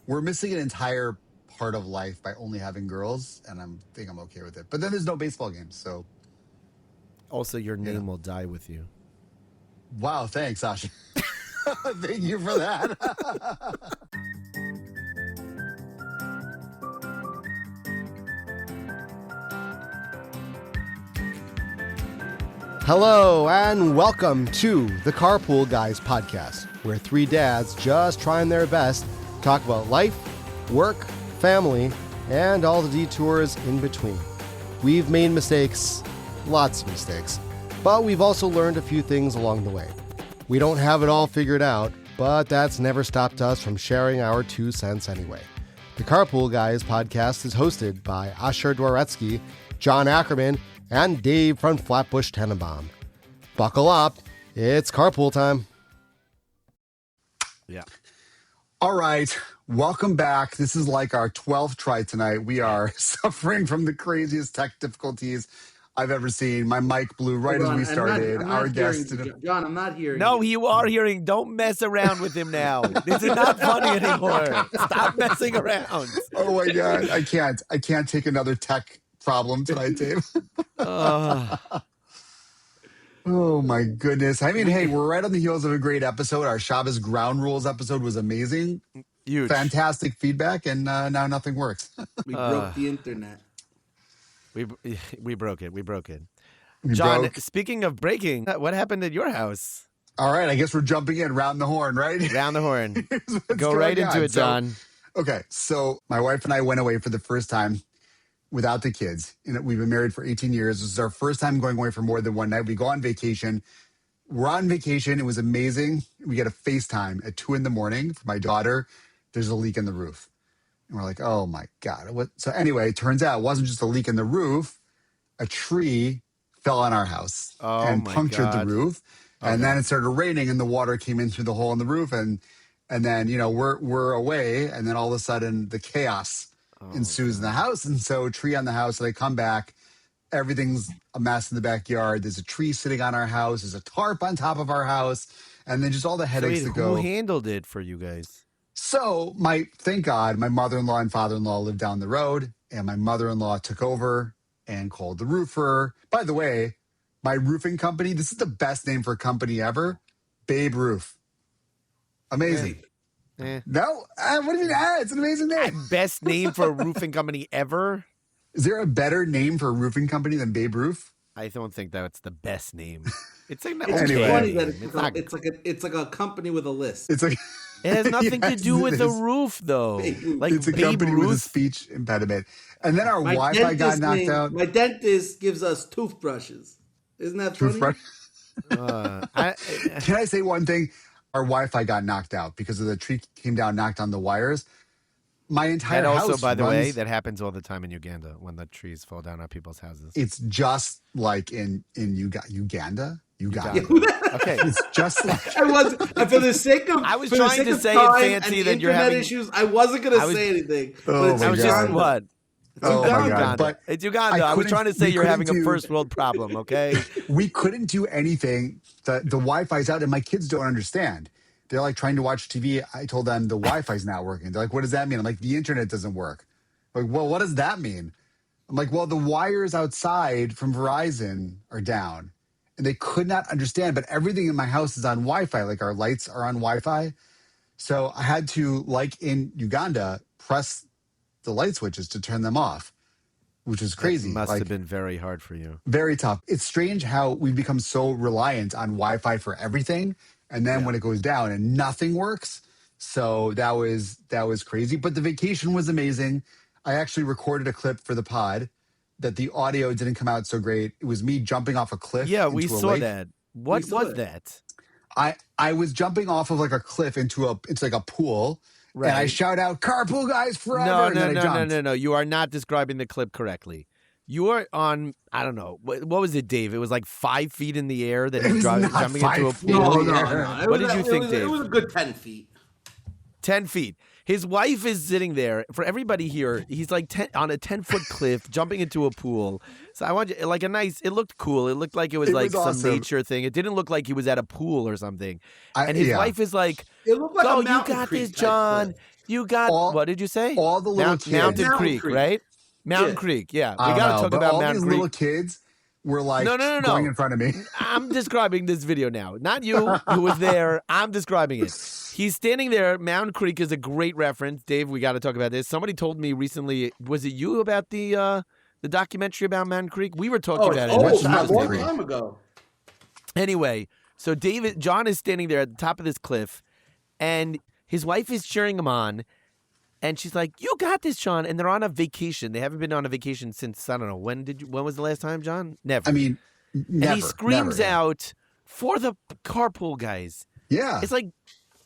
we're missing an entire part of life by only having girls, and I think I'm okay with it. But then there's no baseball games, so Also, your name will die with you. wow, thanks, Sasha. Thank you for that. Hello and welcome to the Carpool Guys podcast, where three dads just trying their best talk about life, work, family, and all the detours in between. We've made mistakes, lots of mistakes, but we've also learned a few things along the way. We don't have it all figured out, but that's never stopped us from sharing our 2 cents anyway. The Carpool Guys podcast is hosted by Asher Dworetsky, John Ackerman, and Dave from Flatbush Tenenbaum. Buckle up, it's carpool time. Yeah. All right, welcome back. This is like our 12th try tonight. We are suffering from the craziest tech difficulties I've ever seen. My mic blew right as we started. Our guest today. John, I'm not hearing. No, you are hearing. Don't mess around with him now. This is not funny anymore. Stop messing around. Oh my God, I can't take another tech problem tonight, Dave. Oh my goodness. I mean, hey, we're right on the heels of a great episode. Our Shabbos ground rules episode was amazing. Huge. Fantastic feedback, and now nothing works. We broke the internet. We broke it. We broke it. We John, broke. speaking of breaking, what happened at your house? All right, I guess we're jumping in, round the horn, right? Round the horn. Here's what's Go right going into on. it, John. Okay, so my wife and I went away for the first time without the kids. We've been married for 18 years. This is our first time going away for more than one night. We go on vacation. We're on vacation. It was amazing. We get a FaceTime at 2 a.m. from my daughter. There's a leak in the roof. And we're like, oh my God. What? So anyway, it turns out it wasn't just a leak in the roof. A tree fell on our house and punctured the roof. And then it started raining and the water came in through the hole in the roof. And then, we're away. And then all of a sudden the chaos ensues in the house. And so tree on the house, and I come back, everything's a mess in the backyard. There's a tree sitting on our house. There's a tarp on top of our house. And then just all the headaches that go. Who handled it for you guys? So thank God, my mother-in-law and father-in-law lived down the road, and my mother-in-law took over and called the roofer. By the way, my roofing company, this is the best name for a company ever, Babe Roof. Amazing. No? What do you mean? It's an amazing name. Best name for a roofing company ever? Is there a better name for a roofing company than Babe Roof? I don't think that's the best name. It's like Anyway. Funny that it's like a company with a list. It's like it has nothing to do with the roof, though. Like it's a Babe company Ruth? with a speach impediment. And then our My Wi-Fi got dentist knocked out. My dentist gives us toothbrushes. Isn't that funny? Toothbrush. I Can I say one thing? Our Wi-Fi got knocked out because of the tree came down, knocked on the wires. My entire and house also, by the runs, way, that happens all the time in Uganda when the trees fall down on people's houses. it's just like in Uganda. Okay. It's just like I was for the sake of I was for the trying sake to of say it time fancy and that you're internet having issues. I wasn't going to say anything. Oh But my I was God. just what? oh my Uganda. God. But It's Uganda. I was trying to say you're having a first world problem, okay? we couldn't do anything. The Wi-Fi's out, and my kids don't understand. They're like trying to watch TV. I told them the Wi-Fi's not working. They're like, what does that mean? I'm like, the internet doesn't work. Like, well, what does that mean? I'm like, well, the wires outside from Verizon are down. And they could not understand, but everything in my house is on Wi-Fi. Like our lights are on Wi-Fi. So I had to, like in Uganda, press the light switches to turn them off, which is crazy. It must have been very hard for you. Very tough. It's strange how we've become so reliant on Wi-Fi for everything. And then when it goes down and nothing works. So that was crazy. But the vacation was amazing. I actually recorded a clip for the pod that the audio didn't come out so great. It was me jumping off a cliff. Yeah, we into a saw lake. that. What was that? I was jumping off of like a cliff into like a pool. Right. And I shout out, Carpool Guys forever. No. You are not describing the clip correctly. You are on, I don't know, what was it, Dave? It was like 5 feet in the air that It he's was jumping not into a 5 feet pool. in the air. No. What did you think, Dave? It was a good 10 feet. 10 feet. His wife is sitting there. For everybody here, he's like on a 10-foot cliff, jumping into a pool. So I want you, like it looked cool. It looked like it was like some awesome. nature thing. It didn't look like he was at a pool or something. And his yeah. wife is like, It looked like go, a you mountain got creek this, type John. cliff. You got what did you say? All the little kids. Mountain Creek, Creek. right? Mountain Yeah. Creek, yeah. I We don't got to know, talk but about all Mountain these Creek. little kids were like No. going in front of me. I'm describing this video now. Not you who was there. I'm describing it. He's standing there. Mountain Creek is a great reference. Dave, we got to talk about this. Somebody told me recently, was it you about the documentary about Mountain Creek? We were talking about it. A long time ago. Anyway, so John is standing there at the top of this cliff, and his wife is cheering him on, and she's like, "You got this, John." And they're on a vacation. They haven't been on a vacation since, I don't know, when was the last time, John? Never. I mean, never. And he screams never. out for the Carpool Guys. Yeah. It's like,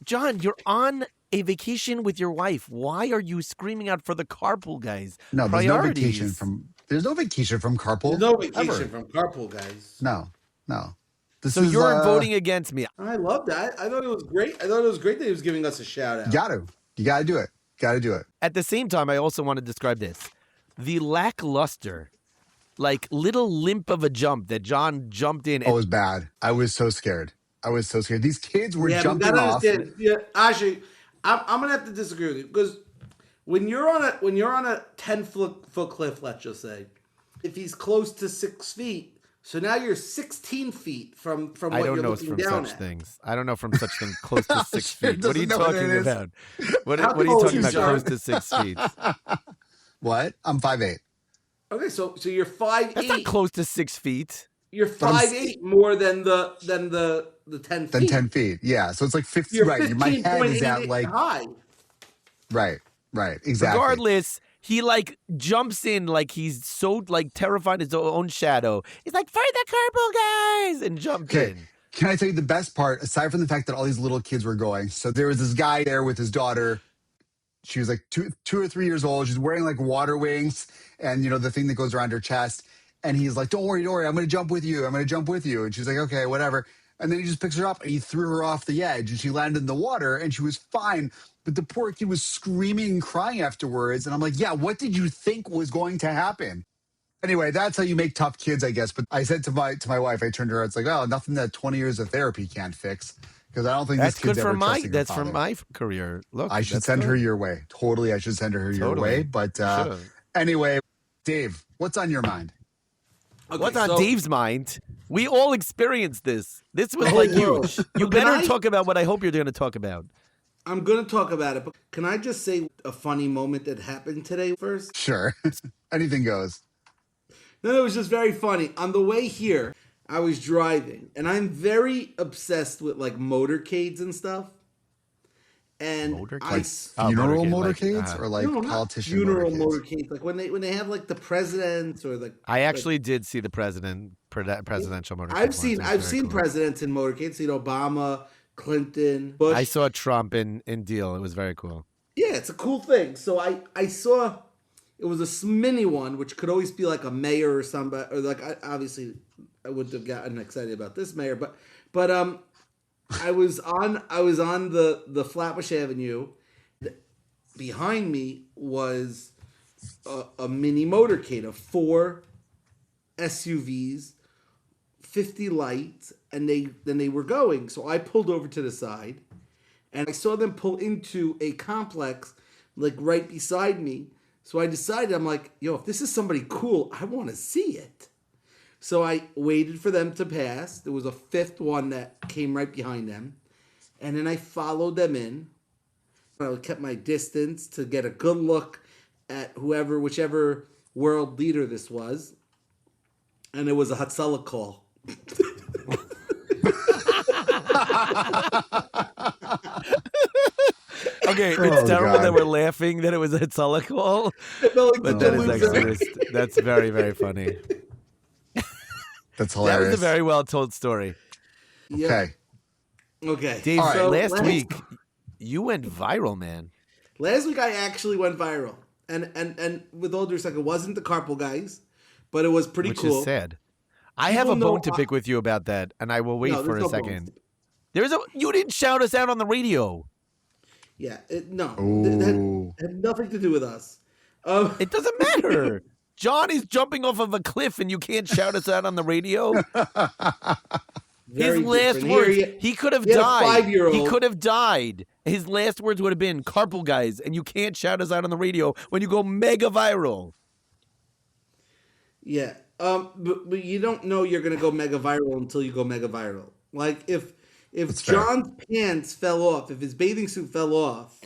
John, you're on a vacation with your wife. Why are you screaming out for the Carpool Guys? No, there's no vacation from Carpool. There's no vacation ever. from Carpool Guys. No. So you're voting against me. I love that. I thought it was great. I thought it was great that he was giving us a shout out. You got to do it. At the same time, I also want to describe this. The lackluster, like little limp of a jump that John jumped in. Oh, it was bad. I was so scared. These kids were jumping off. Yeah, actually, I'm gonna have to disagree with you because when you're on a 10-foot cliff, let's just say, if he's close to 6 feet, so now you're 16 feet from what you're looking down at. Things. I don't know from such things close to 6 feet. What are you Doesn't know what talking it is. about? What are you talking about close to 6 feet? What? I'm 5'8". Okay, so you're 5'8". That's not close to 6 feet. You're 5'8" more than the 10 feet. Than 10 feet. Yeah. So it's like 50. You're Right. My head is 15.88 at like. high. Right. Exactly. Regardless, he like jumps in like he's so like terrified of his own shadow. He's like, "For the Carpool Guys!" and jumped in. Can I tell you the best part, aside from the fact that all these little kids were going? So there was this guy there with his daughter. She was like two or 3 years old. She's wearing like water wings and, the thing that goes around her chest. And he's like, don't worry. I'm going to jump with you. And she's like, okay, whatever. And then he just picks her up and he threw her off the edge and she landed in the water and she was fine. But the poor kid was screaming and crying afterwards. And I'm like, yeah, what did you think was going to happen? Anyway, that's how you make tough kids, I guess. But I said to my wife, I turned to her, it's like, oh, nothing that 20 years of therapy can't fix. Because I don't think That's this kid's good for ever my. trusting her That's father. for my career. Look, I should send her your way. Totally, I should send her your way. But anyway, Dave, what's on your mind? Okay, what's on Dave's mind? We all experienced this. This was like huge. You better talk about what I hope you're going to talk about. I'm going to talk about it, but can I just say a funny moment that happened today first? Sure. Anything goes. No, it was just very funny. On the way here, I was driving, and I'm very obsessed with like motorcades and stuff. And funeral motorcades or like politician funeral motorcades? Like when they have like the presidents or the. I actually did see the presidential motorcade. I've seen presidents in motorcades. Seen Obama, Clinton, Bush. I saw Trump in Deal. It was very cool. Yeah, it's a cool thing. So I saw it was a mini one, which could always be like a mayor or somebody, or like obviously I wouldn't have gotten excited about this mayor, but I was on the Flatbush Avenue. Behind me was a mini motorcade of 4 SUVs, 50 lights, and they were going. So I pulled over to the side, and I saw them pull into a complex like right beside me. So I decided, I'm like, yo, if this is somebody cool, I want to see it. So I waited for them to pass. There was a 5th one that came right behind them. And then I followed them in. I kept my distance to get a good look at whichever world leader this was. And it was a Hatzalah call. Okay, it's terrible that we're laughing that it was a Hatzalah call. But that is actually, that's very, very funny. That's hilarious. That was a very well told story. Okay. Okay. Dave, last week, you went viral, man. Last week I actually went viral. And with all due respect, it wasn't the Carpool Guys, but it was pretty cool. Which is sad. I have a bone to pick with you about that, and I will wait for a second. You didn't shout us out on the radio. Yeah, that had nothing to do with us. It doesn't matter. John is jumping off of a cliff, and you can't shout us out on the radio. Very His last different. words, Here he could have he had a died. 5-year-old. He could have died. His last words would have been, Carpool Guys, and you can't shout us out on the radio when you go mega viral. Yeah. But you don't know you're going to go mega viral until you go mega viral. Like if That's fair. John's pants fell off, if his bathing suit fell off,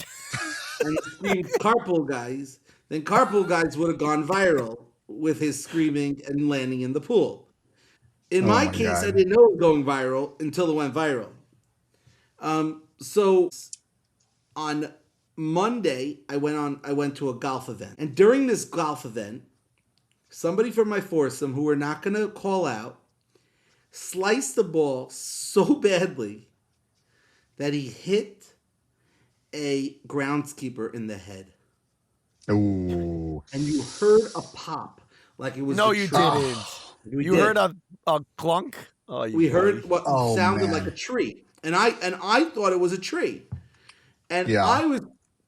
and he screamed Carpool Guys, then Carpool Guys would have gone viral with his screaming and landing in the pool. In my my case, God. I didn't know it was going viral until it went viral. So on Monday, I went to a golf event, and during this golf event, somebody from my foursome, who we're not going to call out, sliced the ball so badly that he hit a groundskeeper in the head. Ooh. And you heard a pop like it was. No, the you tree. didn't. We You did. heard a clunk? Oh, you We boy. heard what Oh, sounded man. like a tree, and I thought it was a tree, and Yeah.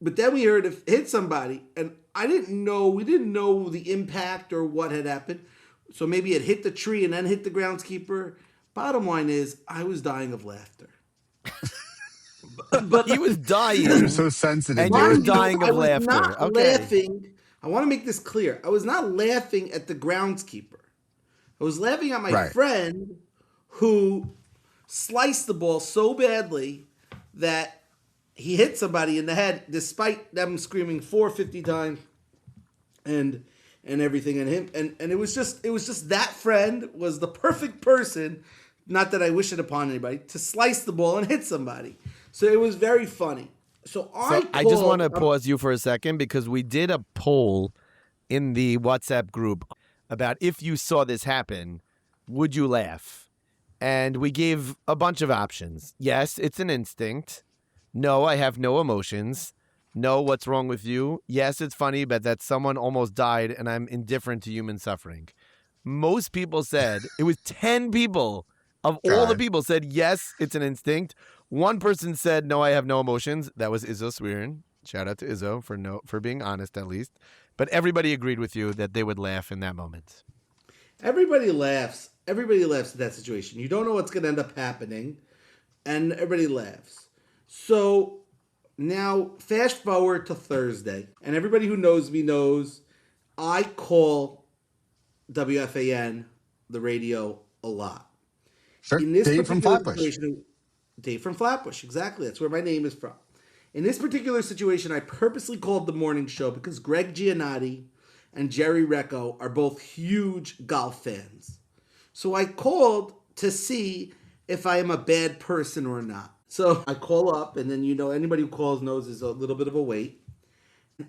but then we heard it hit somebody, and we didn't know the impact or what had happened, so maybe it hit the tree and then hit the groundskeeper. Bottom line is, I was dying of laughter. But He was dying. You're so sensitive. And dude. you're mind you, dying of I was laughter. not Okay. laughing. I want to make this clear. I was not laughing at the groundskeeper. I was laughing at my Right. friend who sliced the ball so badly that he hit somebody in the head, despite them screaming 450 times and everything, and him and it was just that friend was the perfect person, not that I wish it upon anybody, to slice the ball and hit somebody. So it was very funny. So I just want to pause you for a second because we did a poll in the WhatsApp group about if you saw this happen, would you laugh? And we gave a bunch of options. Yes, it's an instinct. No, I have no emotions. No, what's wrong with you? Yes, it's funny, but that someone almost died and I'm indifferent to human suffering. Most people said, it was 10 people of all the God. people said, yes, it's an instinct. One person said, no, I have no emotions. That was Izzo Swearin. Shout out to Izzo for being honest, at least. But everybody agreed with you that they would laugh in that moment. Everybody laughs. Everybody laughs at that situation. You don't know what's going to end up happening, and everybody laughs. So now, fast forward to Thursday, and everybody who knows me knows I call WFAN, the radio, a lot. Sure. In this Dave from particular Flatbush. situation, Dave from Flatbush, exactly. That's where my name is from. In this particular situation, I purposely called the morning show because Greg Giannotti and Jerry Recco are both huge golf fans. So I called to see if I am a bad person or not. So I call up, and then anybody who calls knows there's a little bit of a wait.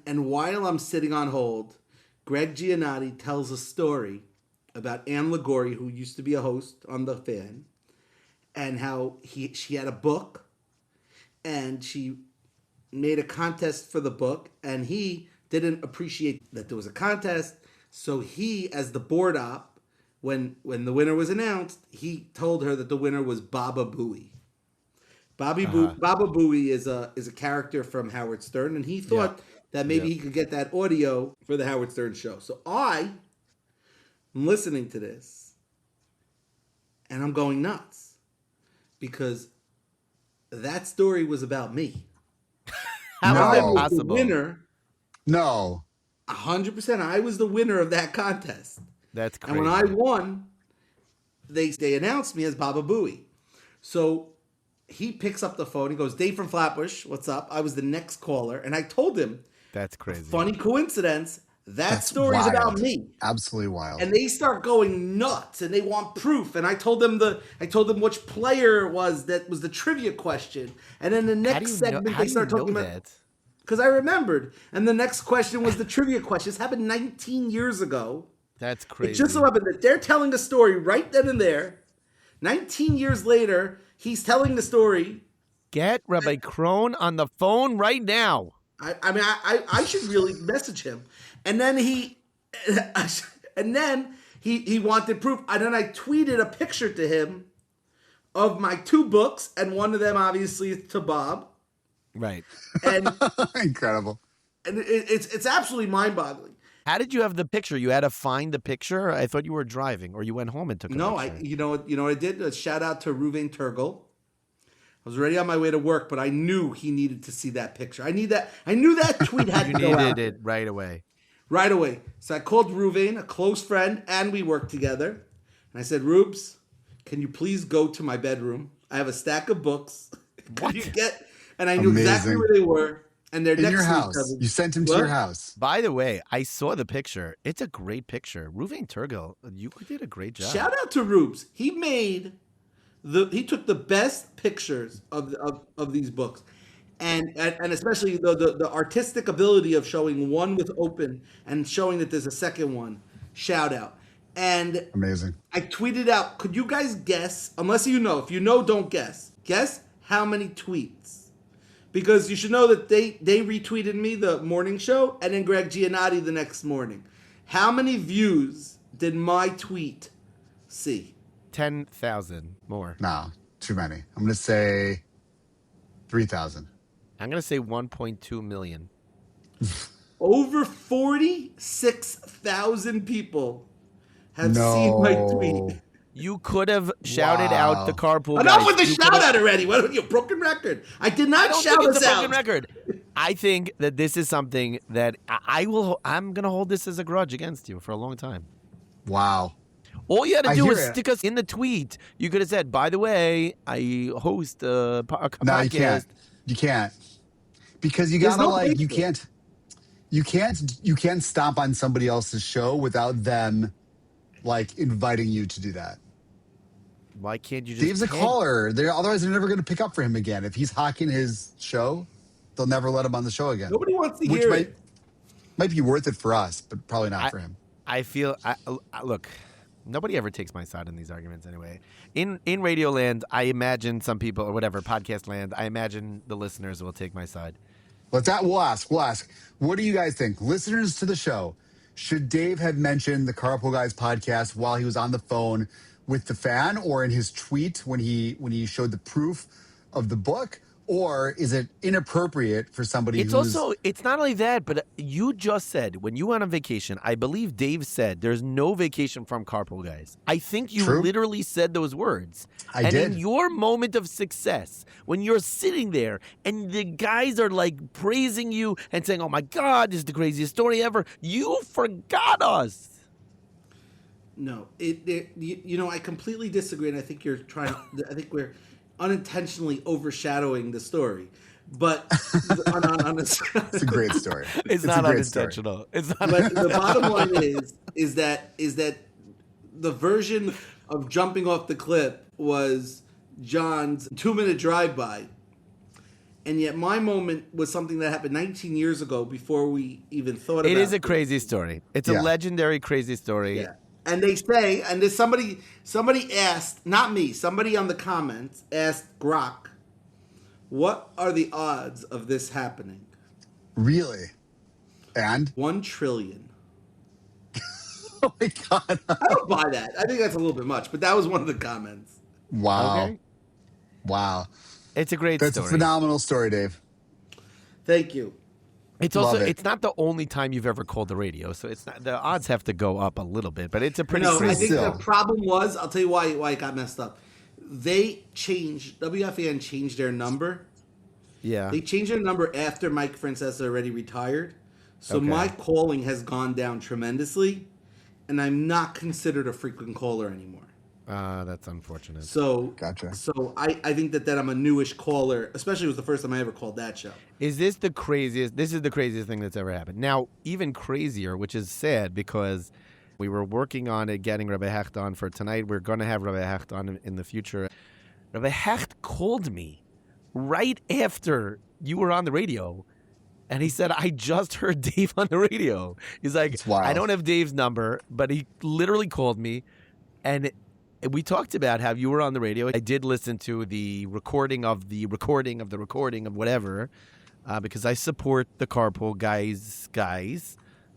And while I'm sitting on hold, Greg Giannotti tells a story about Ann Ligori, who used to be a host on The Fan, and how she had a book, and she made a contest for the book, and he didn't appreciate that there was a contest, so he, as the board op, when the winner was announced, he told her that the winner was Baba Booey. Baba Booey is a character from Howard Stern, and he thought that maybe he could get that audio for the Howard Stern show. So I am listening to this, and I'm going nuts because that story was about me. How No. is I that was the possible? winner. No. 100%. I was the winner of that contest. That's crazy. And when I won, they announced me as Baba Booey. So he picks up the phone. He goes, Dave from Flatbush, what's up? I was the next caller. And I told him, That's crazy. funny coincidence, that That's story's wild. about me. Absolutely wild. And they start going nuts and they want proof. And I told them which player it was that was the trivia question. And then the How do next you segment know, how they do start you know talking about that? because I remembered. And the next question was the trivia question. This happened 19 years ago. That's crazy. It just so happened that they're telling a story right then and there. 19 years later, he's telling the story. Get Rabbi Crone on the phone right now. I should really message him. And then he wanted proof. And then I tweeted a picture to him of my two books, and one of them obviously is to Bob. Right. And Incredible. it's absolutely mind-boggling. How did you have the picture? You had to find the picture? I thought you were driving, or you went home and took a No, picture. you know what I did? A shout out to Ruvain Turgle. I was already on my way to work, but I knew he needed to see that picture. I knew that tweet had You to go out needed it right away. right away. So I called Ruvain, a close friend, and we worked together. And I said, Rubes, can you please go to my bedroom? I have a stack of books. What? And I knew exactly Amazing. where they were. And they're In next your to house. each other. You sent him to What? your house. By the way, I saw the picture. It's a great picture. Ruvain Turgle, you did a great job. Shout out to Rubes. He took the best pictures of these books. And especially the artistic ability of showing one with open and showing that there's a second one. Shout out. And Amazing. I tweeted out, could you guys guess, unless you know, if you know, don't guess. Guess how many tweets? Because you should know that they retweeted me the morning show and then Greg Giannotti the next morning. How many views did my tweet see? 10,000 more. No, too many. I'm going to say 3,000. I'm going to say 1.2 million. Over 46,000 people have seen my tweet. You could have shouted Wow. out the Carpool Guys. Enough with the You shout could've- out already. What are you, broken record? I did I not don't shout think it's us a out. broken record. I think that this is something that I'm going to hold this as a grudge against you for a long time. Wow. All you had to I do hear was it. stick us in the tweet. You could have said, by the way, I host a podcast. No, you can't. You can't. Because you There's gotta no you basis. can't stomp on somebody else's show without them inviting you to do that. Why can't you just Dave's a tag- caller. Otherwise they're never gonna pick up for him again. If he's hawking his show, they'll never let him on the show again. Nobody wants to Which hear might it. might be worth it for us, but probably not for him. I feel look, nobody ever takes my side in these arguments anyway. In Radio Land, I imagine some people or whatever, podcast land, I imagine the listeners will take my side. We'll ask. What do you guys think? Listeners to the show, should Dave have mentioned the Carpool Guys podcast while he was on the phone with the fan or in his tweet when he showed the proof of the book? Or is it inappropriate for somebody It's not only that, but you just said when you went on vacation, I believe Dave said there's no vacation from Carpool Guys. I think you True. literally said those words. I and did. in your moment of success, when you're sitting there and the guys are praising you and saying, oh my God, this is the craziest story ever, you forgot us. No, I completely disagree, and I think you're trying. I think we're unintentionally overshadowing the story, but It's a great story. It's a not great story. unintentional. It's not. But the bottom line is that the version of jumping off the cliff was John's 2-minute drive-by, and yet my moment was something that happened 19 years ago before we even thought about it. It is a crazy story. It's a Yeah. legendary crazy story. Yeah. And they say, and there's somebody asked, not me, somebody on the comments asked Grok, what are the odds of this happening? Really? And 1 trillion. oh my God. I don't buy that. I think that's a little bit much, but that was one of the comments. Wow. Okay. Wow. It's a great That's story. a phenomenal story, Dave. Thank you. It's Love also it. it's not the only time you've ever called the radio, so it's not the odds have to go up a little bit, but it's a pretty No, I crazy. think still. the problem was, I'll tell you why it got messed up. WFAN changed their number. Yeah. They changed their number after Mike Francesa already retired. So Okay. my calling has gone down tremendously, and I'm not considered a frequent caller anymore. That's unfortunate. So Gotcha. So I think that I'm a newish caller, especially it was the first time I ever called that show. Is this the craziest? This is the craziest thing that's ever happened. Now, even crazier, which is sad because we were working on it, getting Rabbi Hecht on for tonight. We're going to have Rabbi Hecht on in the future. Rabbi Hecht called me right after you were on the radio, and he said, I just heard Dave on the radio. He's like, It's wild. I don't have Dave's number, but he literally called me, and we talked about how you were on the radio. I did listen to the recording of whatever, because I support the Carpool Guys,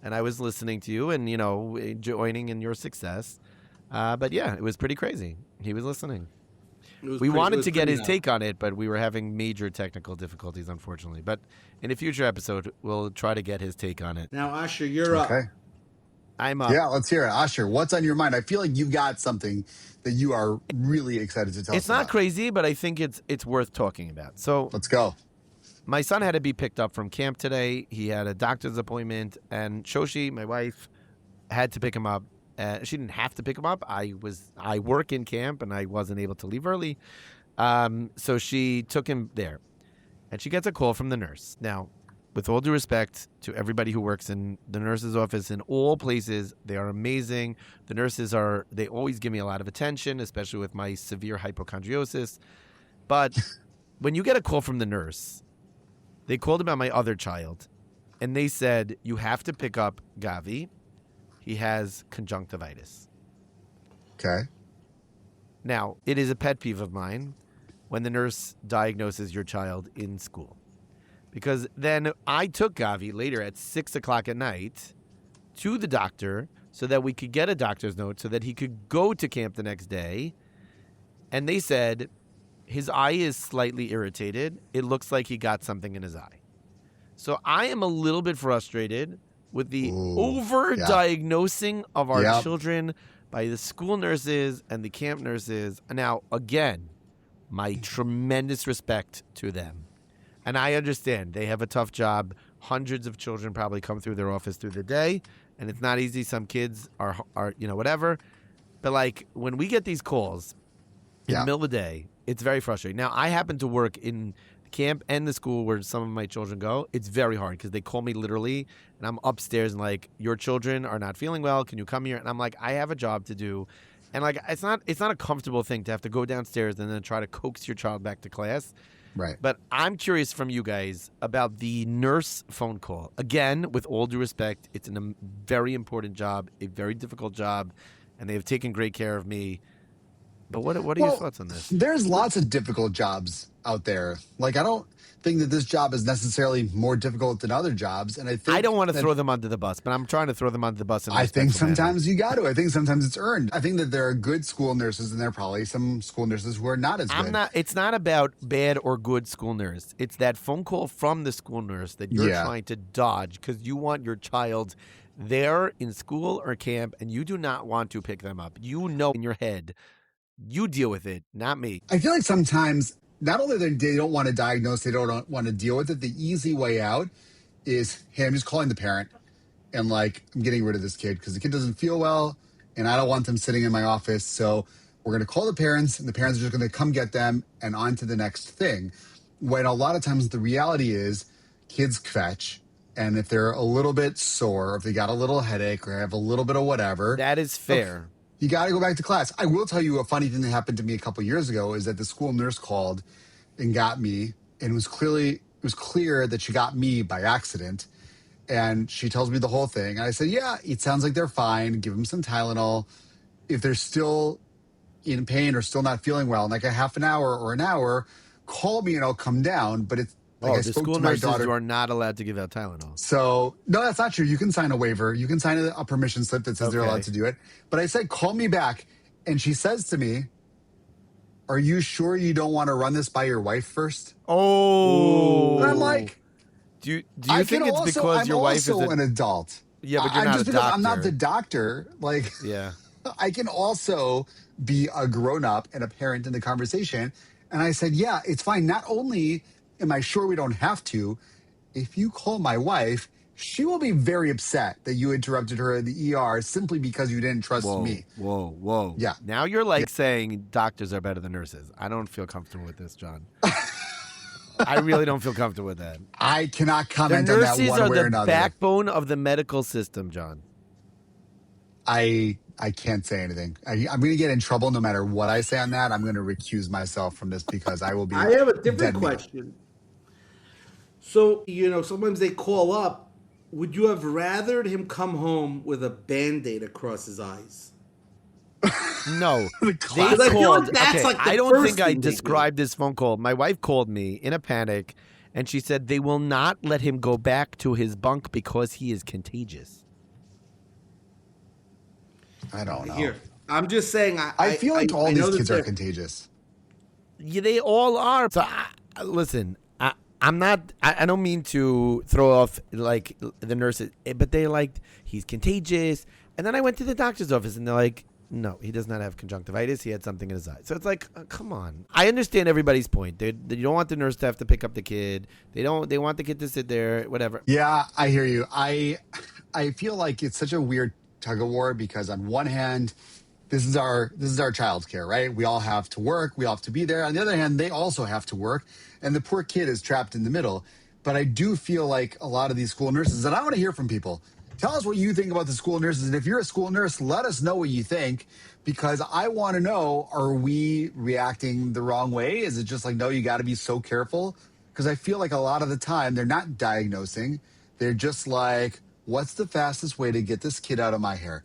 and I was listening to you and, joining in your success. But yeah, it was pretty crazy. He was listening. We wanted to get his take on it, but we were having major technical difficulties, unfortunately. But in a future episode, we'll try to get his take on it. Now, Asher, you're Okay. up. I'm up. Yeah, let's hear it. Asher, what's on your mind? I feel like you've got something that you are really excited to tell us It's not about. crazy, but I think it's worth talking about. So Let's go. my son had to be picked up from camp today. He had a doctor's appointment, and Shoshi, my wife, had to pick him up. She didn't have to pick him up. I work in camp, and I wasn't able to leave early, so she took him there, and she gets a call from the nurse. Now, with all due respect to everybody who works in the nurse's office in all places, they are amazing. The nurses they always give me a lot of attention, especially with my severe hypochondrosis. But when you get a call from the nurse, they called about my other child, and they said, you have to pick up Gavi. He has conjunctivitis. Okay. Now, it is a pet peeve of mine when the nurse diagnoses your child in school. Because then I took Gavi later at 6 o'clock at night to the doctor so that we could get a doctor's note so that he could go to camp the next day. And they said his eye is slightly irritated. It looks like he got something in his eye. So I am a little bit frustrated with the over-diagnosing of our children by the school nurses and the camp nurses. Now, again, my tremendous respect to them. And I understand they have a tough job. Hundreds of children probably come through their office through the day, and it's not easy. Some kids are whatever. But like when we get these calls in the middle of the day, it's very frustrating. Now, I happen to work in camp and the school where some of my children go. It's very hard because they call me literally, and I'm upstairs and like, your children are not feeling well. Can you come here? And I'm like, I have a job to do. And like, it's not a comfortable thing to have to go downstairs and then try to coax your child back to class. Right. But I'm curious from you guys about the nurse phone call. Again, with all due respect, it's a very important job, a very difficult job, and they have taken great care of me. But what are your thoughts on this? There's lots of difficult jobs out there. Like, I don't think that this job is necessarily more difficult than other jobs. And I don't want to throw them under the bus, but I'm trying to throw them under the bus. I think sometimes you got to. I think sometimes it's earned. I think that there are good school nurses, and there are probably some school nurses who are not as good. It's not about bad or good school nurse. It's that phone call from the school nurse that you're trying to dodge because you want your child there in school or camp, and you do not want to pick them up. You know in your head. You deal with it, not me. I feel like sometimes not only they don't want to diagnose, they don't want to deal with it. The easy way out is, hey, I'm just calling the parent and like, I'm getting rid of this kid because the kid doesn't feel well and I don't want them sitting in my office. So we're going to call the parents and the parents are just going to come get them and on to the next thing. When a lot of times the reality is kids fetch. And if they're a little bit sore, if they got a little headache or have a little bit of whatever. That is fair. You got to go back to class. I will tell you a funny thing that happened to me a couple of years ago is that the school nurse called and got me, and it was clear that she got me by accident. And she tells me the whole thing. And I said, yeah, it sounds like they're fine. Give them some Tylenol. If they're still in pain or still not feeling well in like a half an hour or an hour, call me and I'll come down. But it's like the school nurses are not allowed to give out Tylenol. So, no, that's not true. You can sign a waiver. You can sign a permission slip that says they're allowed to do it. But I said, call me back. And she says to me, are you sure you don't want to run this by your wife first? Oh. And I'm like, do you think it's because your wife is an adult? Yeah, but you're not a doctor. I'm not the doctor. Like, yeah. I can also be a grown-up and a parent in the conversation. And I said, yeah, it's fine. Not only am I sure we don't have to, if you call my wife, she will be very upset that you interrupted her in the ER simply because you didn't trust me. Whoa. Yeah. Now you're like saying doctors are better than nurses. I don't feel comfortable with this, John. I really don't feel comfortable with that. I cannot comment on that one way or another. Nurses are the backbone of the medical system, John. I can't say anything. I'm going to get in trouble no matter what I say on that. I'm going to recuse myself from this because I will be. I have a different question. So, sometimes they call up. Would you have rathered him come home with a Band-Aid across his eyes? No. They called. I don't think I described this phone call. My wife called me in a panic, and she said they will not let him go back to his bunk because he is contagious. I don't know. Here, I'm just saying. I feel like all these kids are contagious. Yeah, they all are. So, listen, I'm not. I don't mean to throw off like the nurses, but they're like, he's contagious. And then I went to the doctor's office, and they're like, no, he does not have conjunctivitis. He had something in his eye. So it's like, come on. I understand everybody's point. You don't want the nurse to have to pick up the kid. They want the kid to sit there, whatever. Yeah, I hear you. I feel like it's such a weird tug of war because on one hand, this is our childcare, right? We all have to work. We all have to be there. On the other hand, they also have to work, and the poor kid is trapped in the middle. But I do feel like a lot of these school nurses, and I want to hear from people. Tell us what you think about the school nurses. And if you're a school nurse, let us know what you think, because I want to know, are we reacting the wrong way? Is it just like, no, you got to be so careful? Because I feel like a lot of the time they're not diagnosing. They're just like, what's the fastest way to get this kid out of my hair?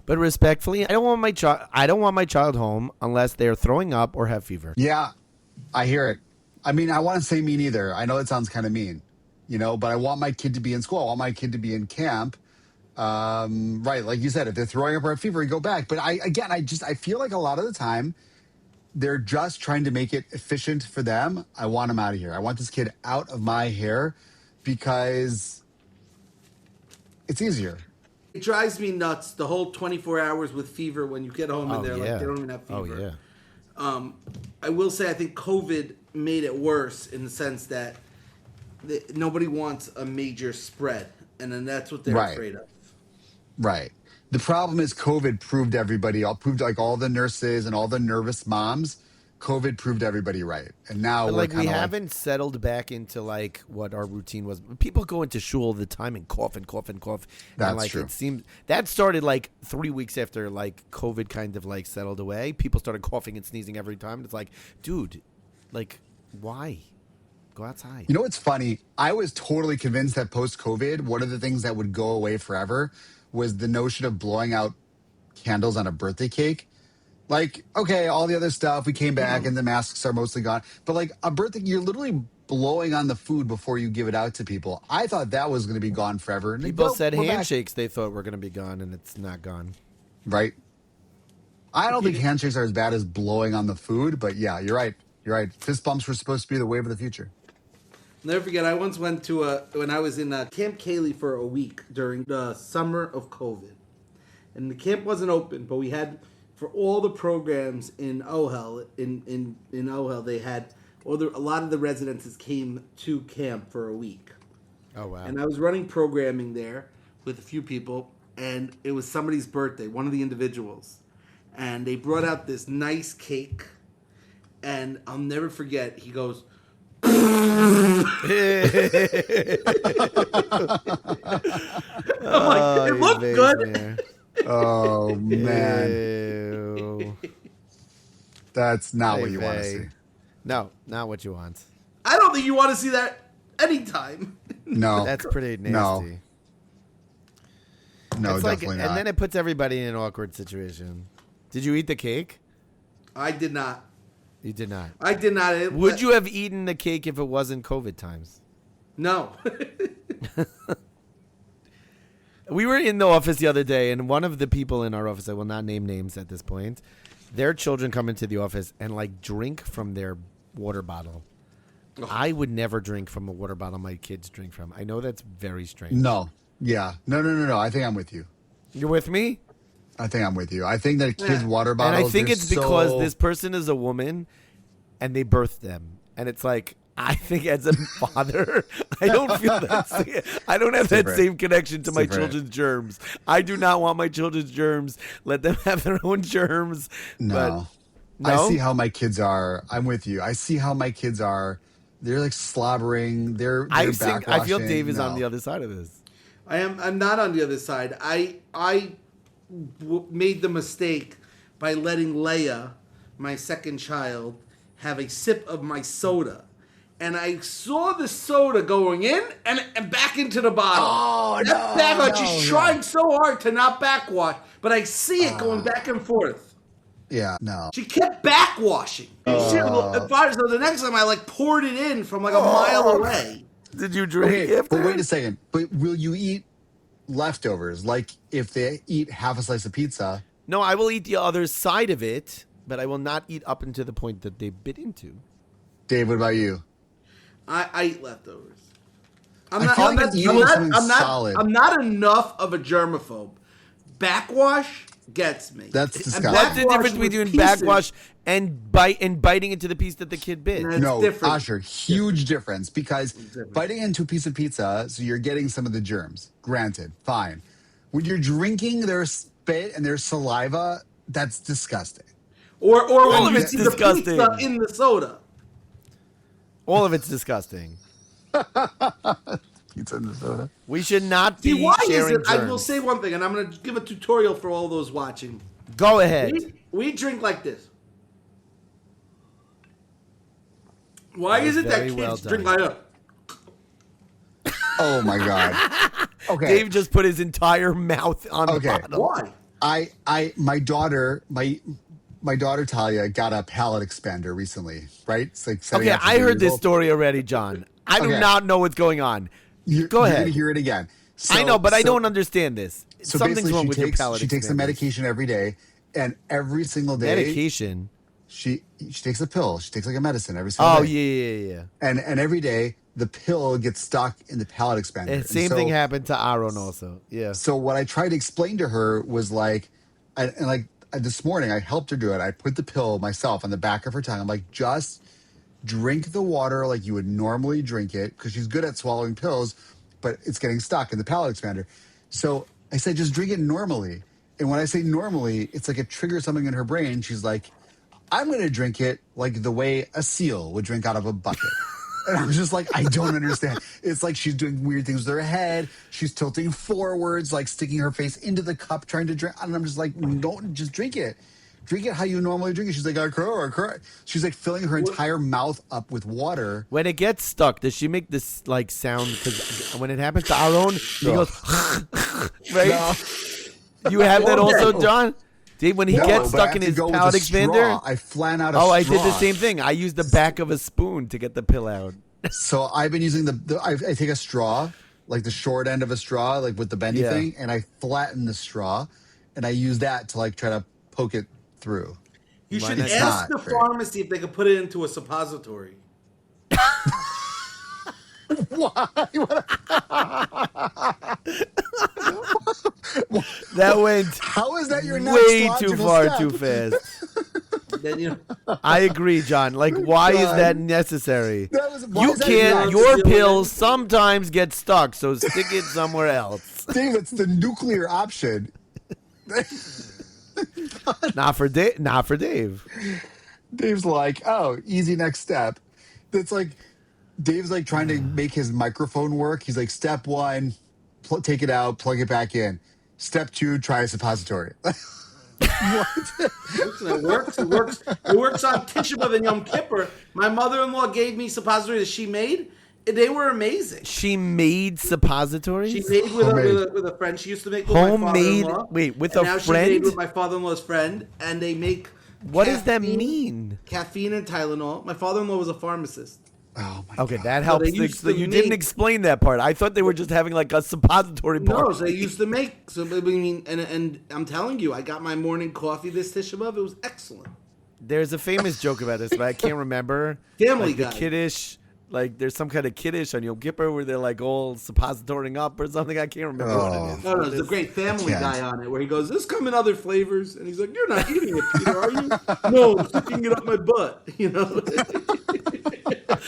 But respectfully, I don't want my child home unless they're throwing up or have fever. Yeah, I hear it. I mean, I want to say mean either. I know it sounds kind of mean. But I want my kid to be in school. I want my kid to be in camp. Right. Like you said, if they're throwing up or have fever, you go back. But I feel like a lot of the time they're just trying to make it efficient for them. I want them out of here. I want this kid out of my hair because it's easier. It drives me nuts, the whole 24 hours with fever when you get home and they're like, they don't even have fever. Oh, yeah. I will say I think COVID made it worse in the sense that nobody wants a major spread, and then that's what they're afraid of. Right. The problem is COVID proved like all the nurses and all the nervous moms. COVID proved everybody right, and now we haven't settled back into like what our routine was. People go into shul all the time and cough and cough and cough. That's true. It seemed that started like 3 weeks after like COVID kind of like settled away. People started coughing and sneezing every time. It's like, dude, like why? Go outside. You know what's funny? I was totally convinced that post-COVID, one of the things that would go away forever was the notion of blowing out candles on a birthday cake. Like, okay, all the other stuff, we came back and the masks are mostly gone. But like a birthday, you're literally blowing on the food before you give it out to people. I thought that was going to be gone forever. And people said handshakes they thought were going to be gone, and it's not gone. Right. I don't think handshakes are as bad as blowing on the food, but yeah, you're right. You're right. Fist bumps were supposed to be the wave of the future. Never forget, I once went to when I was in Camp Kaylee for a week during the summer of COVID. And the camp wasn't open, but we had, for all the programs in Ohel, in Ohel, they had, a lot of the residences came to camp for a week. Oh, wow. And I was running programming there with a few people, and it was somebody's birthday, one of the individuals. And they brought out this nice cake, and I'll never forget, he goes, I'm like, it looked good. Oh, man. That's not what you want to see. No, not what you want. I don't think you want to see that anytime. No. That's pretty nasty. No, definitely not. And then it puts everybody in an awkward situation. Did you eat the cake? I did not. You did not. I did not. Would you have eaten the cake if it wasn't COVID times? No. We were in the office the other day, and one of the people in our office, I will not name names at this point, their children come into the office and like drink from their water bottle. Oh. I would never drink from a water bottle my kids drink from. I know that's very strange. No. Yeah. No. I think I'm with you. You're with me? I think I'm with you. I think that a kid's water bottles. And I think it's because this person is a woman and they birthed them. And it's like, I think as a father, I don't feel that. I don't have that same connection to my children's germs. I do not want my children's germs. Let them have their own germs. No. I see how my kids are. I'm with you. I see how my kids are. They're like slobbering. They're I feel Dave is on the other side of this. I'm not on the other side. I made the mistake by letting Leia, my second child, have a sip of my soda. And I saw the soda going in and back into the bottle. Oh, She's trying so hard to not backwash, but I see it going back and forth. Yeah, no. She kept backwashing. So the next time I poured it in from a mile away. Did you drink after? But wait a second. But will you eat leftovers? Like if they eat half a slice of pizza? No, I will eat the other side of it, but I will not eat up into the point that they bit into. Dave, what about you? I eat leftovers. I feel like you eat something solid. I'm not enough of a germaphobe. Backwash gets me. That's And disgusting. What's the backwash difference with between pieces, backwash and biting into the piece that the kid bit? It's No, different. Asher, huge difference because biting into a piece of pizza, so you're getting some of the germs. Granted, fine. When you're drinking their spit and their saliva, that's disgusting. Or All when of you it's see the disgusting. pizza in the soda. All of it's disgusting. Pizza in the soda. We should not be See, why is sharing it? I will germs. say one thing, and I'm going to give a tutorial for all those watching. Go ahead. We drink like this. Why is it that very kids well drink done. like that? Oh my god. Okay. Dave just put his entire mouth on the Okay. bottle. Why? My daughter Talia got a palate expander recently, right? It's like 7 Okay, after I 3 heard years this old. story already, John. I do Okay. not know what's going on. Go You're ahead. gonna hear it again. I know, but I So- don't understand this. So Something's basically, wrong with your palate. she takes the expanders. medication every day, and every single day Medication. she takes a pill. She takes like a medicine every single Oh day. yeah. And every day the pill gets stuck in the palate expander. And And same so- thing happened to Aaron also. Yeah. So what I tried to explain to her was like, this morning I helped her do it. I put the pill myself on the back of her tongue. I'm like, just drink the water like you would normally drink it, because she's good at swallowing pills, but it's getting stuck in the palate expander. So I said, just drink it normally. And when I say normally, it's like it triggers something in her brain. She's like, I'm going to drink it like the way a seal would drink out of a bucket. And I was just like, I don't understand. It's like she's doing weird things with her head. She's tilting forwards, like sticking her face into the cup, trying to drink. And I'm just like, don't, just drink it. Drink it how you normally drink it. She's like, I cry. She's like filling her entire mouth up with water. When it gets stuck, does she make this like sound? Because when it happens to Aaron, he No. goes, right? No. You have that also, No. John? Dave, when he No, gets but I stuck have in to his go with palate a straw. expander. I flan out a Oh, straw. I did the same thing. I used the back of a spoon to get the pill out. So I've been using I take a straw, like the short end of a straw, like with the bendy Yeah. thing, and I flatten the straw, and I use that to like try to poke it through. You should It's ask not the great. pharmacy if they could put it into a suppository. That went How is that your next way too logical far, step? too fast. Then you know, I agree, John. Like, why is God. that necessary? Why You is that can't. next? Your deal with pills it? sometimes get stuck, so stick it somewhere else. Dave, it's the nuclear option. Not for Dave. Not for Dave. Dave's like, oh, easy next step. That's like, Dave's like trying to make his microphone work. He's like, step one, take it out, plug it back in. Step two, try a suppository. listen, it works. It works. It works on Tisha B'Av and Yom Kippur. My mother-in-law gave me suppositories that she made. They were amazing. She made suppositories. She made with a friend. She used to make with my Homemade- father-in-law. wait, with and a now friend? She made with my father-in-law's friend, and they make. What does that caffeine- mean? Caffeine and Tylenol. My father-in-law was a pharmacist. Oh my Okay, God. that helps. they used to You didn't make- explain that part. I thought they were just having like a suppository bar. No, they used to make. So I mean, and I'm telling you, I got my morning coffee this Tisha B'Av. It was excellent. There's a famous joke about this, but I can't remember. Family like the Guy. kiddish, like there's some kind of kiddish on Yom Kippur where they're like all suppositorying up or something. I can't remember what it is. No, there's a great Family can't. Guy on it where he goes, "This come in other flavors," and he's like, "You're not eating it, Peter, are you?" "No, I'm sticking it up my butt." You know.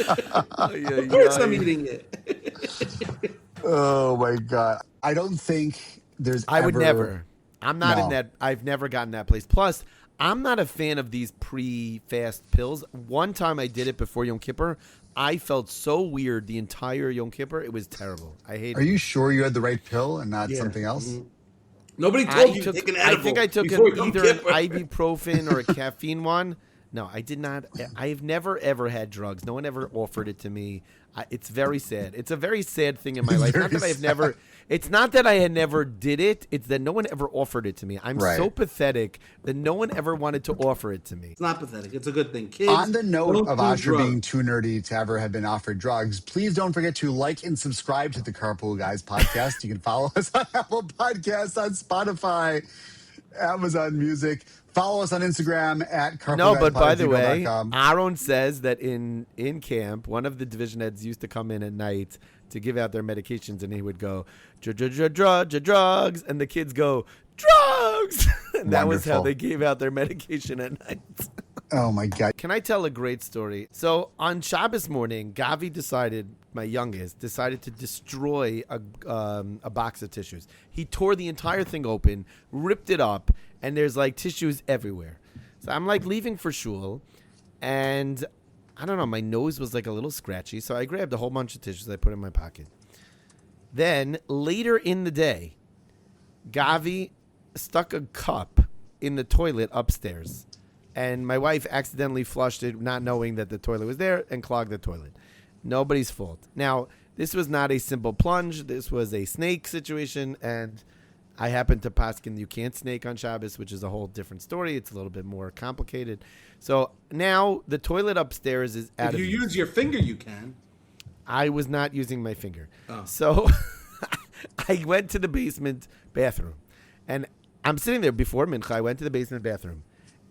Of course, I'm eating it. Oh my God. I don't think there's I would ever- never. I'm not in No. that. I've never gotten that place. Plus, I'm not a fan of these pre-fast pills. One time I did it before Yom Kippur. I felt so weird the entire Yom Kippur. It was terrible. I hated Are it. you sure you had the right pill and not something else? Nobody I told you took. to take an I edible. think I took before Yom either an Kippur. ibuprofen or a caffeine one. No, I did not. I've never ever had drugs. No one ever offered it to me. It's very sad. It's a very sad thing in my life. Not very that I've never. It's not that I had never did it. It's that no one ever offered it to me. I'm Right. so pathetic that no one ever wanted to offer it to me. It's not pathetic. It's a good thing. Kids, On the note don't of do Asher drugs. being too nerdy to ever have been offered drugs, please don't forget to like and subscribe to the Carpool Guys podcast. You can follow us on Apple Podcasts, on Spotify, Amazon Music. Follow us on Instagram at Carpool No, Guys but Pod by at the way, gmail.com. Aaron says that in camp, one of the division heads used to come in at night to give out their medications, and he would go, drugs, and the kids go, drugs. And that was how Wonderful. they gave out their medication at night. Oh my God. Can I tell a great story? So on Shabbos morning, Gavi decided, my youngest, decided to destroy a box of tissues. He tore the entire thing open, ripped it up, and there's like tissues everywhere. So I'm like leaving for shul, and I don't know, my nose was like a little scratchy, so I grabbed a whole bunch of tissues I put in my pocket. Then later in the day, Gavi stuck a cup in the toilet upstairs. And my wife accidentally flushed it, not knowing that the toilet was there, and clogged the toilet. Nobody's fault. Now, this was not a simple plunge. This was a snake situation, and I happen to paskin you can't snake on Shabbos, which is a whole different story. It's a little bit more complicated. So now the toilet upstairs is out If of you use. use your finger, you can. I was not using my finger. Oh. So I went to the basement bathroom. And I'm sitting there before Mincha. I went to the basement bathroom.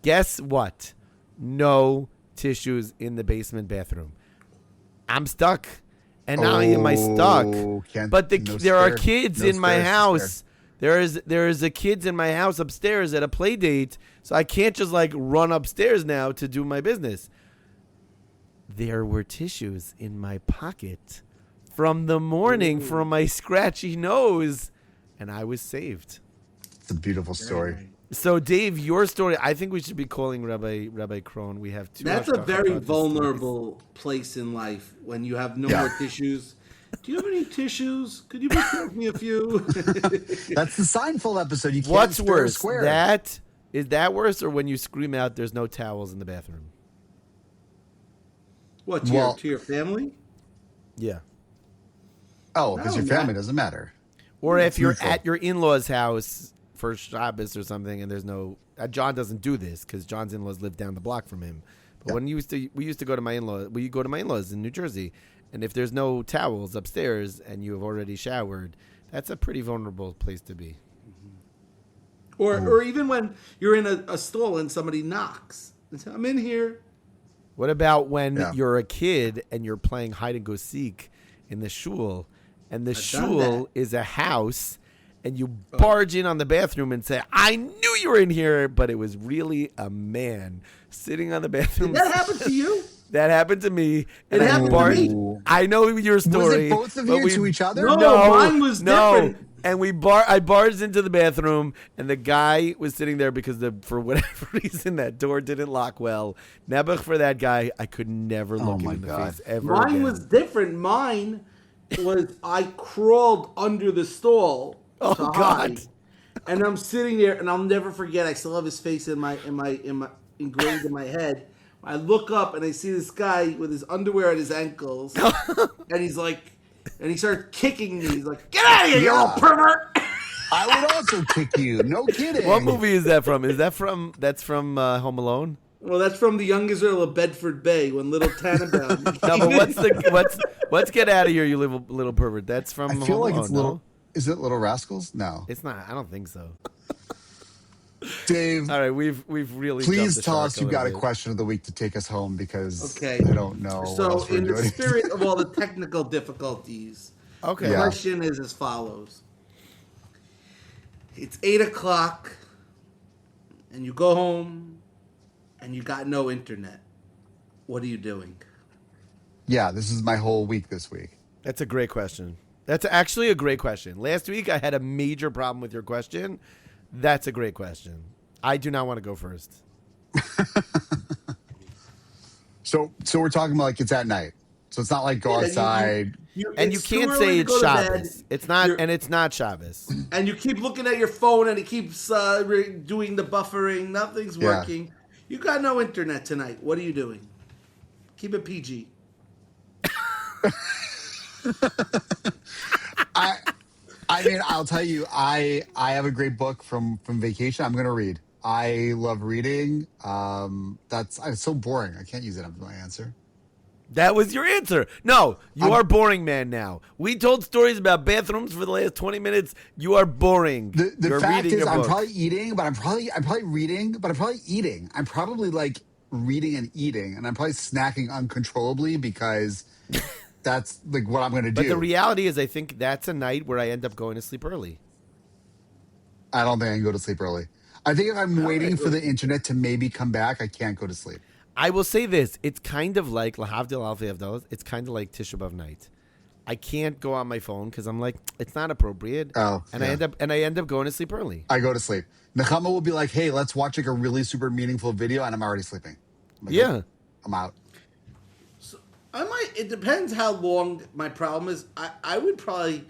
Guess what? No tissues in the basement bathroom. I'm stuck. And not only am I stuck, but there are kids in my house. There is a kids in my house upstairs at a play date, so I can't just like run upstairs now to do my business. There were tissues in my pocket from the morning from my scratchy nose, and I was saved. It's a beautiful story. So, Dave, your story, I think we should be calling Rabbi Krohn. We have two. That's a very vulnerable place in life when you have no more tissues. Do you have any tissues? Could you give me a few? That's the Seinfeld episode. You can't What's spare a worse? square. Is that worse, or when you scream out, "There's no towels in the bathroom"? What, to your family? Yeah. Oh, because No, your family not- doesn't matter. Or if you're neutral. at your in-laws' house for Shabbos or something, and there's no. John doesn't do this because John's in-laws live down the block from him. But when we used to go to my in-laws. We go to my in-laws in New Jersey, and if there's no towels upstairs and you have already showered, that's a pretty vulnerable place to be. Or even when you're in a stall and somebody knocks. And say, I'm in here. What about when you're a kid and you're playing hide and go seek in the shul, and the I've done shul that. is a house, and you barge in on the bathroom and say, "I knew you were in here," but it was really a man sitting on the bathroom. Did that happen to you? That happened to me. And It I happened to barged- me. I know your story. Was it both of but you to each other? No, mine was different. And I barged into the bathroom, and the guy was sitting there because for whatever reason that door didn't lock well. Nebuch for that guy, I could never look him my in the God. face ever Mine again. was different. Mine was I crawled under the stall. Oh, to God. hide. And I'm sitting there, and I'll never forget. I still have his face in my engraved in my head. I look up and I see this guy with his underwear at his ankles, and he's like, and he starts kicking me. He's like, "Get out of here, you little pervert!" I would also kick you. No kidding. What movie is that from? That's from Home Alone? Well, that's from The Young Israel of Bedford Bay when little Tannenbaum. No, but what's Get Out of Here, you little pervert? That's from I feel Home like Alone, it's little. no? Is it Little Rascals? No. It's not. I don't think so. Dave, All right, we've really. please jumped the tell shark us you got a little bit. question of the week to take us home because Okay. I don't know what So, else we're in the doing. spirit of all the technical difficulties, Okay. the Yeah. question is as follows. It's 8 o'clock, and you go home, and you got no internet. What are you doing? Yeah, this is my whole week this week. That's a great question. That's actually a great question. Last week I had a major problem with your question. That's a great question. I do not want to go first. So we're talking about like it's at night. So it's not like go Yeah, outside. And you it's too can't early say to it's go to bed. Shabbos. It's not, You're- and it's not Shabbos. And you keep looking at your phone, and it keeps doing the buffering. Nothing's Yeah. working. You got no internet tonight. What are you doing? Keep it PG. I mean, I'll tell you, I have a great book from vacation. I'm going to read. I love reading. It's so boring. I can't use it as my answer. That was your answer. No, you are boring, man. Now we told stories about bathrooms for the last 20 minutes. You are boring. The You're fact reading is, a I'm book. probably eating, but I'm probably reading, but I'm probably eating. I'm probably like reading and eating, and I'm probably snacking uncontrollably because that's like what I'm going to do. But the reality is, I think that's a night where I end up going to sleep early. I don't think I can go to sleep early. I think if I'm waiting for the internet to maybe come back, I can't go to sleep. I will say this: it's kind of like Lahavdil Alfei Avdalas. It's kind of like Tisha B'av night. I can't go on my phone because I'm like, it's not appropriate. Oh, and yeah. I end up going to sleep early. I go to sleep. Nechama will be like, "Hey, let's watch like a really super meaningful video," and I'm already sleeping. I'm like, Yeah, I'm out. So it depends how long my problem is. I would probably,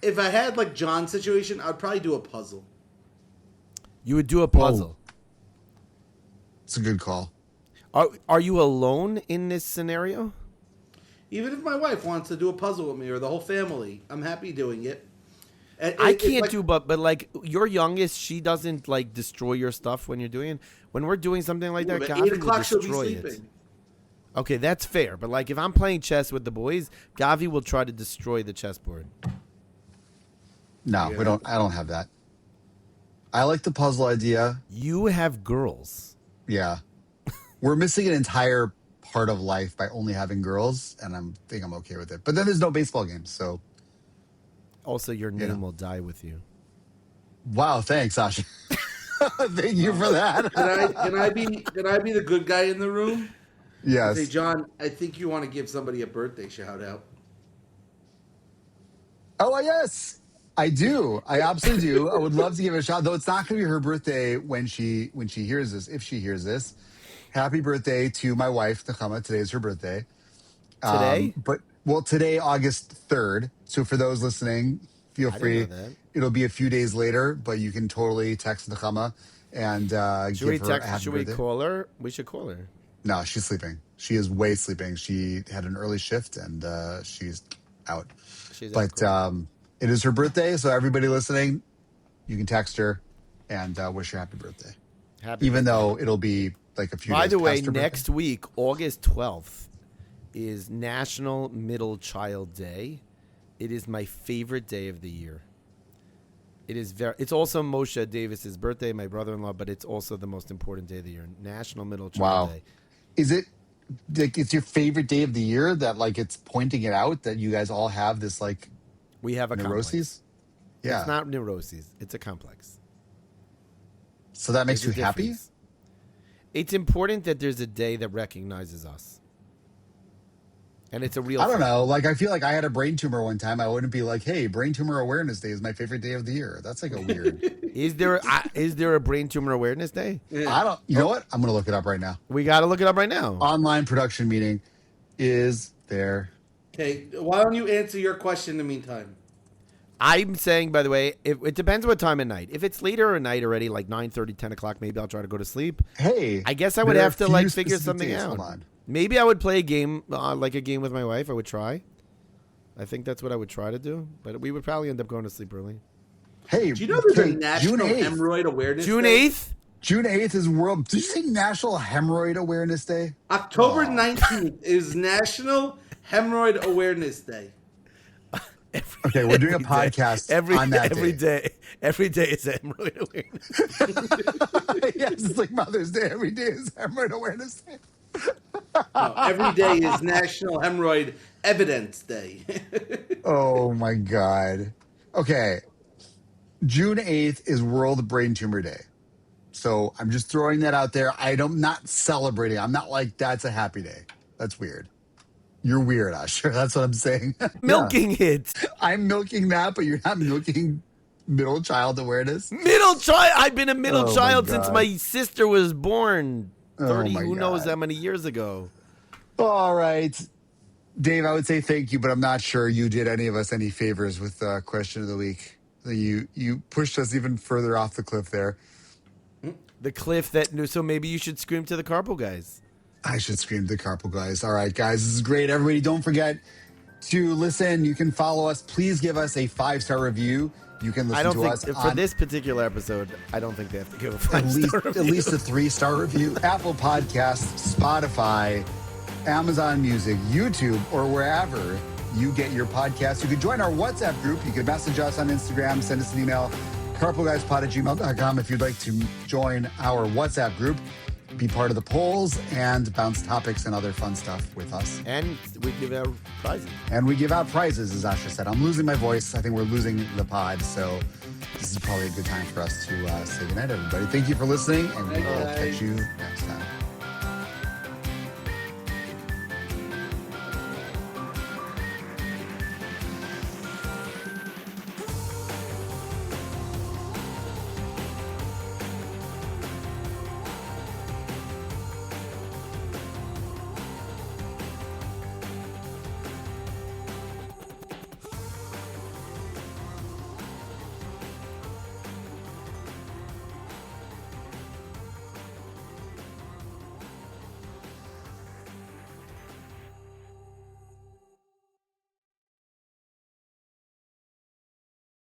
if I had like John's situation, I'd probably do a puzzle. you would do a puzzle. It's a good call. Are you alone in this scenario? Even if my wife wants to do a puzzle with me or the whole family, I'm happy doing it. I can't do, but like your youngest, she doesn't like destroy your stuff when you're doing it. When we're doing something like that, At Gavi 8 o'clock will she'll be destroy it. sleeping. Okay, that's fair. But like if I'm playing chess with the boys, Gavi will try to destroy the chessboard. No, we don't. I don't have that. I like the puzzle idea. You have girls. Yeah, we're missing an entire part of life by only having girls, and I think I'm okay with it. But then there's no baseball games, so Also, your name will die with you. wow, thanks, Sasha. Thank you for that. Can I be the good guy in the room? Yes. Say, John, I think you want to give somebody a birthday shout out. Oh, yes, I do. I absolutely do. I would love to give it a shot, though it's not going to be her birthday when she hears this. If she hears this, happy birthday to my wife, Nechama. Today is her birthday. Today? Today, August 3rd. So for those listening, feel free. know that. It'll be a few days later, but you can totally text Nechama and Should we give her a text? happy Should birthday. we call her? We should call her. No, she's sleeping. She is way sleeping. She had an early shift and she's out. She's But it is her birthday, so everybody listening, you can text her and wish her happy birthday. Even though it'll be like a few days By the way, past her birthday. next week, August 12th, is National Middle Child Day. It is my favorite day of the year. It's also Moshe Davis's birthday, my brother-in-law, but it's also the most important day of the year, National Middle Child Day. Is it like it's your favorite day of the year that like it's pointing it out that you guys all have this like We have a neuroses? complex. Yeah. It's not neuroses. It's a complex. So that makes There's you a happy? difference. It's important that there's a day that recognizes us. And it's a real I don't thing. know. Like, I feel like I had a brain tumor one time. I wouldn't be like, hey, Brain Tumor Awareness Day is my favorite day of the year. That's like a weird. Is there a Brain Tumor Awareness Day? I don't, you know what? I'm going to look it up right now. We got to look it up right now. Online production meeting. Is there? Okay, why don't you answer your question in the meantime? I'm saying, by the way, it depends what time of night. If it's later at night already, like 9:30, 10 o'clock, maybe I'll try to go to sleep. Hey. I guess I would there are have to few like figure specific something days. out. Hold on. Maybe I would play a game, like a game with my wife. I would try. I think that's what I would try to do. But we would probably end up going to sleep early. Hey. Do you know there's okay, a National June 8th. Hemorrhoid Awareness June Day? 8th? June 8th is World. Did you say National Hemorrhoid Awareness Day? October 19th is National Hemorrhoid Awareness Day. Okay, we're doing a podcast on that every day. day. Every day is hemorrhoid awareness. Yes, it's like Mother's Day. Every day is Hemorrhoid Awareness Day. No, every day is National Hemorrhoid Evidence Day. Oh my God. Okay. June 8th is World Brain Tumor Day. So I'm just throwing that out there. I'm not celebrating. I'm not like, that's a happy day. That's weird. You're weird, Usher. That's what I'm saying. Milking it. I'm milking that, but you're not milking middle child awareness. Middle child. I've been a middle Oh, my child since God. my sister was born 30, my who knows God. how many years ago. All right. Dave, I would say thank you, but I'm not sure you did any of us any favors with question of the week. You pushed us even further off the cliff there. The cliff so maybe you should scream to the Carpool Guys. I should scream to the Carpool Guys. All right, guys, this is great. Everybody, don't forget to listen. You can follow us. Please give us a 5-star review. You can listen to us for on this particular episode, I don't think they have to give a at 5-star review. least a 3-star review. Apple Podcasts, Spotify, Amazon Music, YouTube, or wherever you get your podcast. You can join our WhatsApp group. You can message us on Instagram, send us an email, carpoolguyspod@gmail.com if you'd like to join our WhatsApp group, be part of the polls, and bounce topics and other fun stuff with us. And we give out prizes. And we give out prizes, as Asha said. I'm losing my voice. I think we're losing the pod, so this is probably a good time for us to say goodnight, everybody. Thank you for listening, and we will catch you next